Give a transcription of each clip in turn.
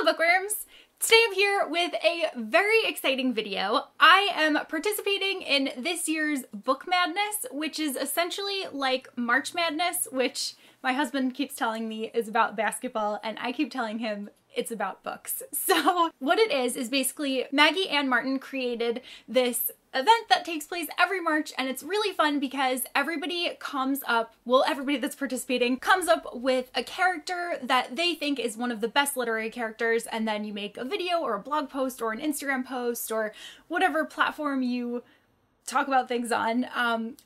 Hello bookworms! Today I'm here with a very exciting video. I am participating in this year's Book Madness, which is essentially like March Madness, which my husband keeps telling me is about basketball, and I keep telling him it's about books. So what it is basically Maggie Ann Martin created this event that takes place every March, and it's really fun because everybody comes up, well, everybody that's participating comes up with a character that they think is one of the best literary characters, and then you make a video or a blog post or an Instagram post or whatever platform you talk about things on,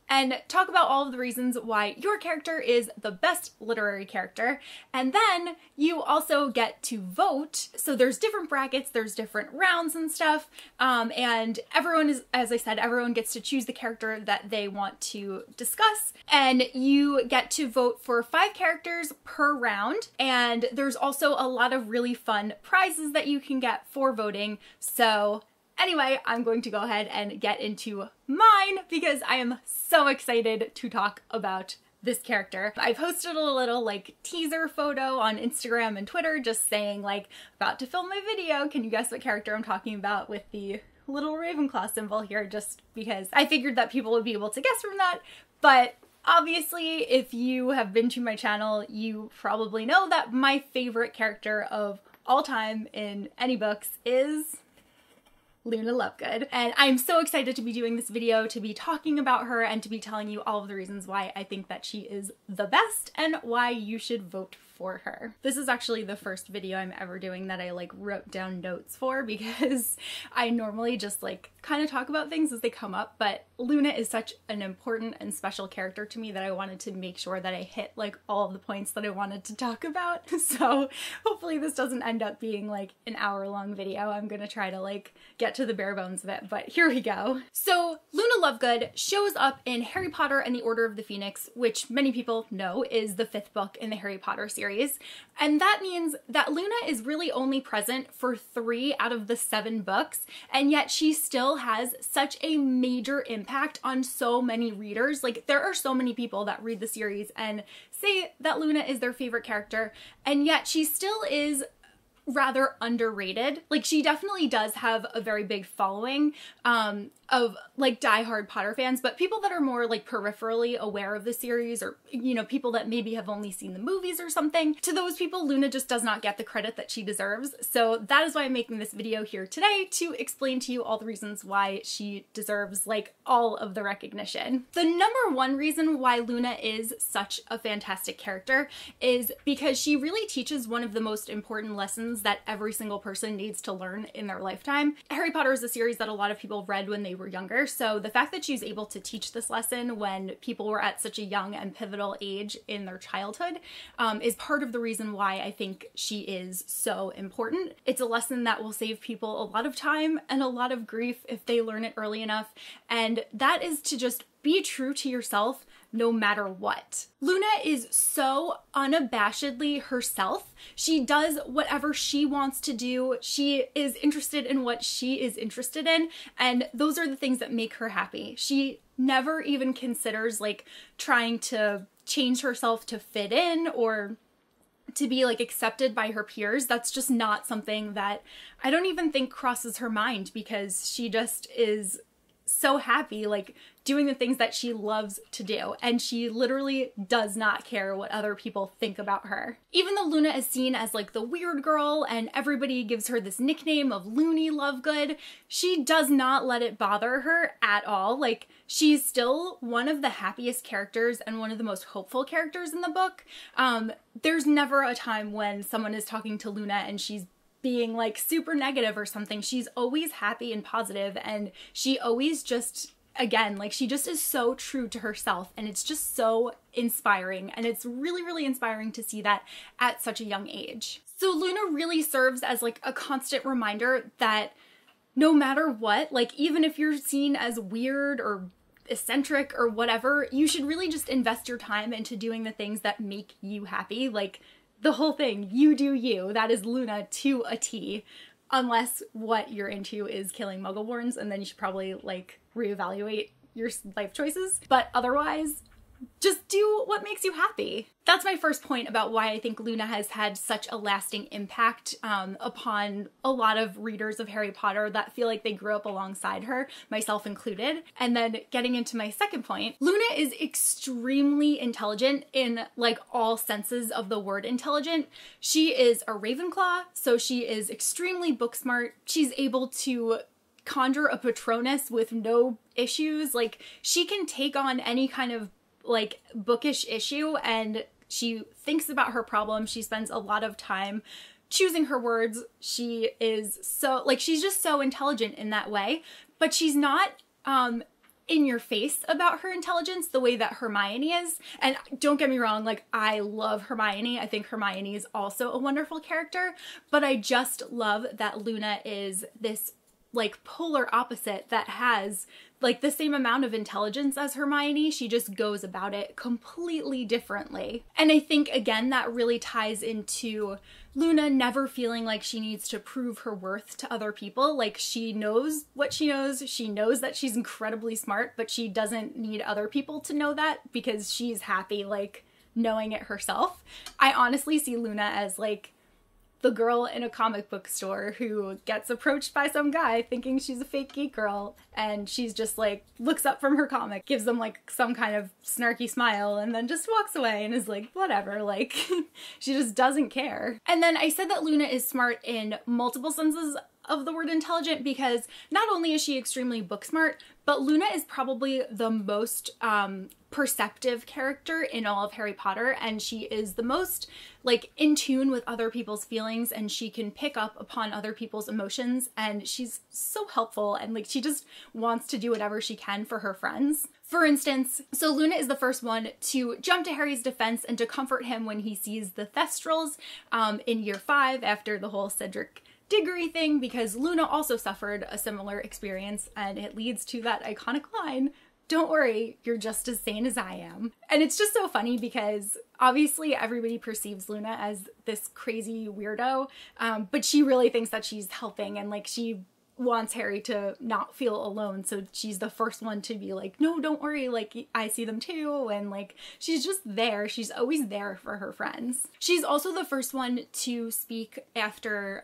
and talk about all of the reasons why your character is the best literary character. And then you also get to vote. So there's different brackets, there's different rounds and stuff, and everyone is, as I said, everyone gets to choose the character that they want to discuss, and you get to vote for 5 characters per round. And there's also a lot of really fun prizes that you can get for voting. So anyway, I'm going to go ahead and get into mine because I am so excited to talk about this character. I posted a little like teaser photo on Instagram and Twitter just saying like, about to film my video, can you guess what character I'm talking about, with the little Ravenclaw symbol here, just because I figured that people would be able to guess from that. But obviously, if you have been to my channel, you probably know that my favorite character of all time in any books is Luna Lovegood. And I'm so excited to be doing this video, to be talking about her, and to be telling you all of the reasons why I think that she is the best and why you should vote for her. This is actually the first video I'm ever doing that I like wrote down notes for, because I normally just like kind of talk about things as they come up, but Luna is such an important and special character to me that I wanted to make sure that I hit like all of the points that I wanted to talk about. So hopefully this doesn't end up being like an hour-long video. I'm gonna try to like get to the bare bones of it, but here we go. So Luna Lovegood shows up in Harry Potter and the Order of the Phoenix, which many people know is the 5th book in the Harry Potter series. And that means that Luna is really only present for 3 out of the 7 books, and yet she still has such a major impact on so many readers. Like, there are so many people that read the series and say that Luna is their favorite character, and yet she still is rather underrated. Like, she definitely does have a very big following of like diehard Potter fans, but people that are more like peripherally aware of the series, or you know, people that maybe have only seen the movies or something, to those people Luna just does not get the credit that she deserves. So that is why I'm making this video here today, to explain to you all the reasons why she deserves like all of the recognition. The number one reason why Luna is such a fantastic character is because she really teaches one of the most important lessons that every single person needs to learn in their lifetime. Harry Potter is a series that a lot of people read when they were younger, so the fact that she's able to teach this lesson when people were at such a young and pivotal age in their childhood is part of the reason why I think she is so important. It's a lesson that will save people a lot of time and a lot of grief if they learn it early enough, and that is to just be true to yourself no matter what. Luna is so unabashedly herself. She does whatever she wants to do. She is interested in what she is interested in, and those are the things that make her happy. She never even considers like trying to change herself to fit in or to be like accepted by her peers. That's just not something that I don't even think crosses her mind, because she just is so happy like doing the things that she loves to do, and she literally does not care what other people think about her. Even though Luna is seen as like the weird girl and everybody gives her this nickname of Loony Lovegood, she does not let it bother her at all. Like, she's still one of the happiest characters and one of the most hopeful characters in the book. There's never a time when someone is talking to Luna and she's being like super negative or something. She's always happy and positive, and she always just, again, like, she just is so true to herself, and it's just so inspiring, and it's really, really inspiring to see that at such a young age. So Luna really serves as like a constant reminder that no matter what, like, even if you're seen as weird or eccentric or whatever, you should really just invest your time into doing the things that make you happy. Like, the whole thing, you do you. That is Luna to a T. Unless what you're into is killing Muggleborns, and then you should probably like reevaluate your life choices. But otherwise, just do what makes you happy. That's my first point about why I think Luna has had such a lasting impact upon a lot of readers of Harry Potter that feel like they grew up alongside her, myself included. And then getting into my second point, Luna is extremely intelligent in like all senses of the word intelligent. She is a Ravenclaw, so she is extremely book smart. She's able to conjure a Patronus with no issues. Like, she can take on any kind of like bookish issue, and she thinks about her problem. She spends a lot of time choosing her words. She is so, like, she's just so intelligent in that way, but she's not in your face about her intelligence the way that Hermione is. And don't get me wrong, like, I love Hermione. I think Hermione is also a wonderful character, but I just love that Luna is this like polar opposite that has like the same amount of intelligence as Hermione. She just goes about it completely differently. And I think, again, that really ties into Luna never feeling like she needs to prove her worth to other people. Like, she knows what she knows. She knows that she's incredibly smart, but she doesn't need other people to know that because she's happy, like, knowing it herself. I honestly see Luna as like the girl in a comic book store who gets approached by some guy thinking she's a fake geek girl, and she's just like looks up from her comic, gives them like some kind of snarky smile, and then just walks away and is like, whatever, like she just doesn't care. And then I said that Luna is smart in multiple senses of the word intelligent because not only is she extremely book smart, but Luna is probably the most perceptive character in all of Harry Potter, and she is the most like in tune with other people's feelings, and she can pick up upon other people's emotions, and she's so helpful, and like she just wants to do whatever she can for her friends. For instance, so Luna is the first one to jump to Harry's defense and to comfort him when he sees the Thestrals in year 5 after the whole Cedric Diggory thing, because Luna also suffered a similar experience, and it leads to that iconic line, "Don't worry, you're just as sane as I am." And it's just so funny because obviously everybody perceives Luna as this crazy weirdo, but she really thinks that she's helping, and like she wants Harry to not feel alone, so she's the first one to be like, no, don't worry, like I see them too, and like she's just there. She's always there for her friends. She's also the first one to speak after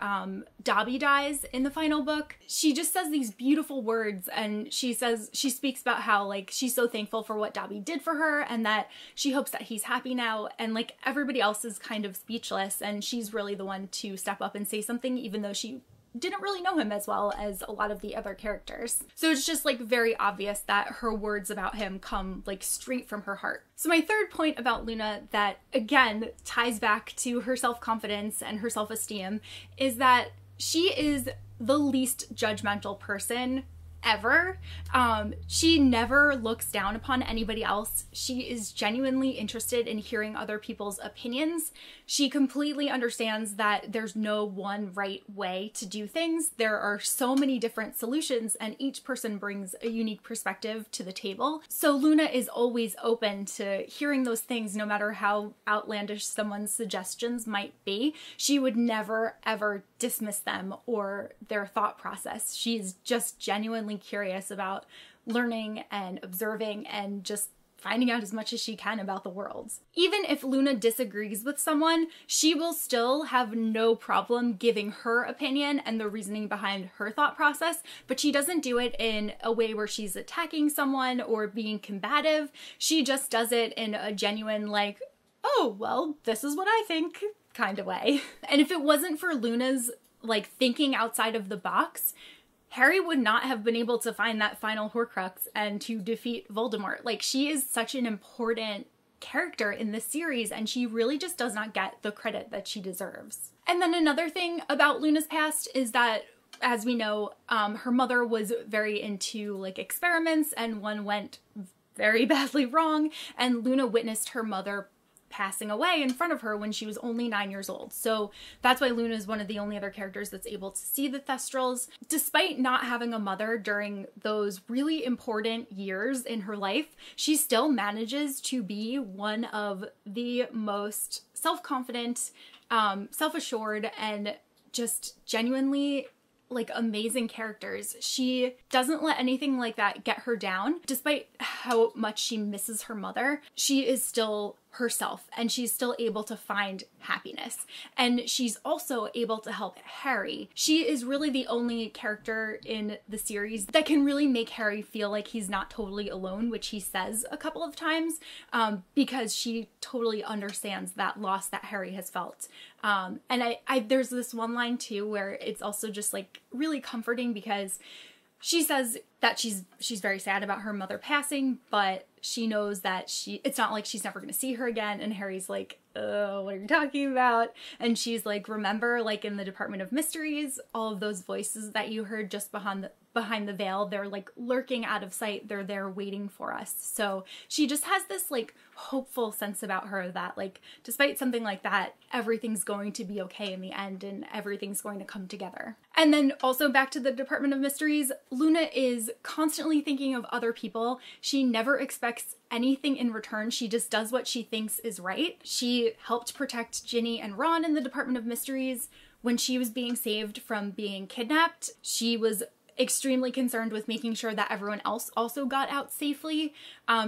Dobby dies in the final book. She just says these beautiful words, and she speaks about how like she's so thankful for what Dobby did for her, and that she hopes that he's happy now, and like everybody else is kind of speechless, and she's really the one to step up and say something, even though she didn't really know him as well as a lot of the other characters. So it's just like very obvious that her words about him come like straight from her heart. So my third point about Luna that again ties back to her self-confidence and her self-esteem is that she is the least judgmental person ever. She never looks down upon anybody else. She is genuinely interested in hearing other people's opinions. She completely understands that there's no one right way to do things. There are so many different solutions, and each person brings a unique perspective to the table. So Luna is always open to hearing those things, no matter how outlandish someone's suggestions might be. She would never ever dismiss them or their thought process. She's just genuinely curious about learning and observing and just finding out as much as she can about the world. Even if Luna disagrees with someone, she will still have no problem giving her opinion and the reasoning behind her thought process, but she doesn't do it in a way where she's attacking someone or being combative. She just does it in a genuine like, oh, well, this is what I think kind of way. And if it wasn't for Luna's like thinking outside of the box, Harry would not have been able to find that final Horcrux and to defeat Voldemort. Like, she is such an important character in this series, and she really just does not get the credit that she deserves. And then another thing about Luna's past is that, as we know, her mother was very into like experiments, and one went very badly wrong, and Luna witnessed her mother passing away in front of her when she was only 9 years old. So that's why Luna is one of the only other characters that's able to see the Thestrals. Despite not having a mother during those really important years in her life, she still manages to be one of the most self-confident, self-assured, and just genuinely like amazing characters. She doesn't let anything like that get her down. Despite how much she misses her mother, she is still herself and she's still able to find happiness. And she's also able to help Harry. She is really the only character in the series that can really make Harry feel like he's not totally alone, which he says a couple of times, because she totally understands that loss that Harry has felt. And there's this one line too where it's also just like really comforting, because she says that she's very sad about her mother passing, but she knows that it's not like she's never going to see her again. And Harry's like, what are you talking about? And she's like, remember, like in the Department of Mysteries, all of those voices that you heard just behind the veil, they're like lurking out of sight. They're there waiting for us. So she just has this like hopeful sense about her that like, despite something like that, everything's going to be okay in the end and everything's going to come together. And then also back to the Department of Mysteries, Luna is constantly thinking of other people. She never expects anything in return. She just does what she thinks is right. She helped protect Ginny and Ron in the Department of Mysteries. When she was being saved from being kidnapped, she was extremely concerned with making sure that everyone else also got out safely.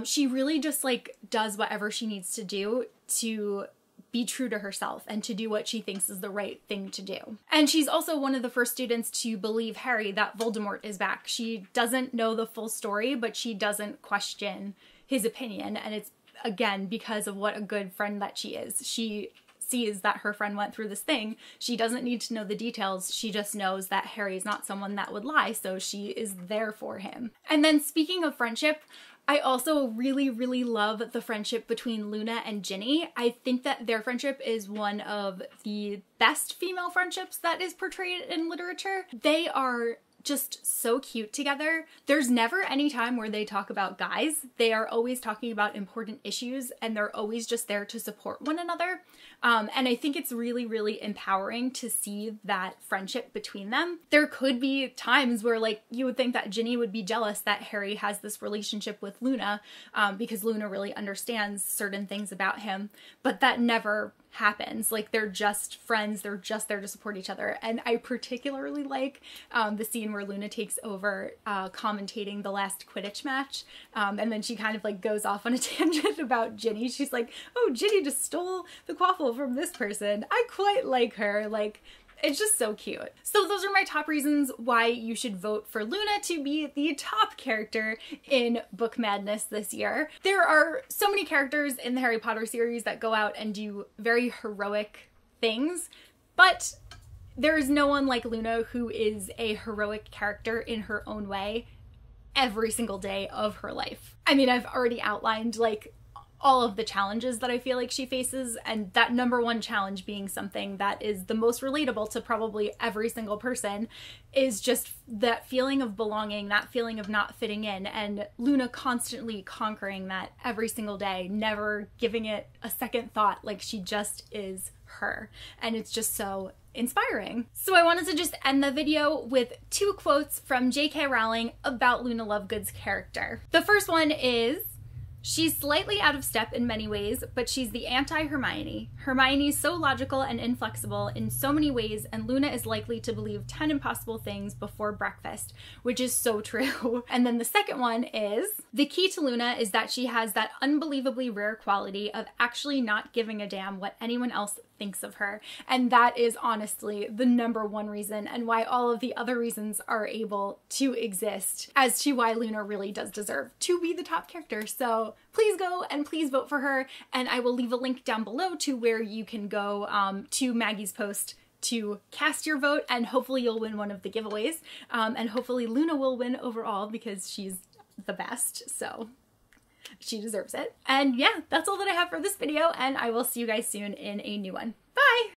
She really just like does whatever she needs to do to be true to herself and to do what she thinks is the right thing to do. And she's also one of the first students to believe Harry that Voldemort is back. She doesn't know the full story, but she doesn't question his opinion. And it's again because of what a good friend that she is. She sees that her friend went through this thing. She doesn't need to know the details. She just knows that Harry's not someone that would lie, so she is there for him. And then speaking of friendship, I also really, really love the friendship between Luna and Ginny. I think that their friendship is one of the best female friendships that is portrayed in literature. They are just so cute together. There's never any time where they talk about guys. They are always talking about important issues and they're always just there to support one another. And I think it's really, really empowering to see that friendship between them. There could be times where like you would think that Ginny would be jealous that Harry has this relationship with Luna because Luna really understands certain things about him, but that never happens. Like they're just friends, they're just there to support each other. And I particularly like the scene where Luna takes over commentating the last Quidditch match, and then she kind of like goes off on a tangent about Ginny. She's like, oh, Ginny just stole the quaffle from this person. I quite like her. Like, it's just so cute. So those are my top reasons why you should vote for Luna to be the top character in Book Madness this year. There are so many characters in the Harry Potter series that go out and do very heroic things, but there is no one like Luna who is a heroic character in her own way every single day of her life. I mean, I've already outlined like all of the challenges that I feel like she faces, and that number one challenge being something that is the most relatable to probably every single person is just that feeling of belonging, that feeling of not fitting in, and Luna constantly conquering that every single day, never giving it a second thought. Like she just is her, and it's just so inspiring. So I wanted to just end the video with 2 quotes from J.K. Rowling about Luna Lovegood's character. The first one is, she's slightly out of step in many ways, but she's the anti-Hermione. Hermione's so logical and inflexible in so many ways, and Luna is likely to believe 10 impossible things before breakfast, which is so true. And then the second one is, the key to Luna is that she has that unbelievably rare quality of actually not giving a damn what anyone else thinks of her. And that is honestly the number one reason, and why all of the other reasons are able to exist, as to why Luna really does deserve to be the top character. So please go and please vote for her, and I will leave a link down below to where you can go to Maggie's post to cast your vote, and hopefully you'll win one of the giveaways, and hopefully Luna will win overall because she's the best, so she deserves it. And yeah, that's all that I have for this video, and I will see you guys soon in a new one. Bye!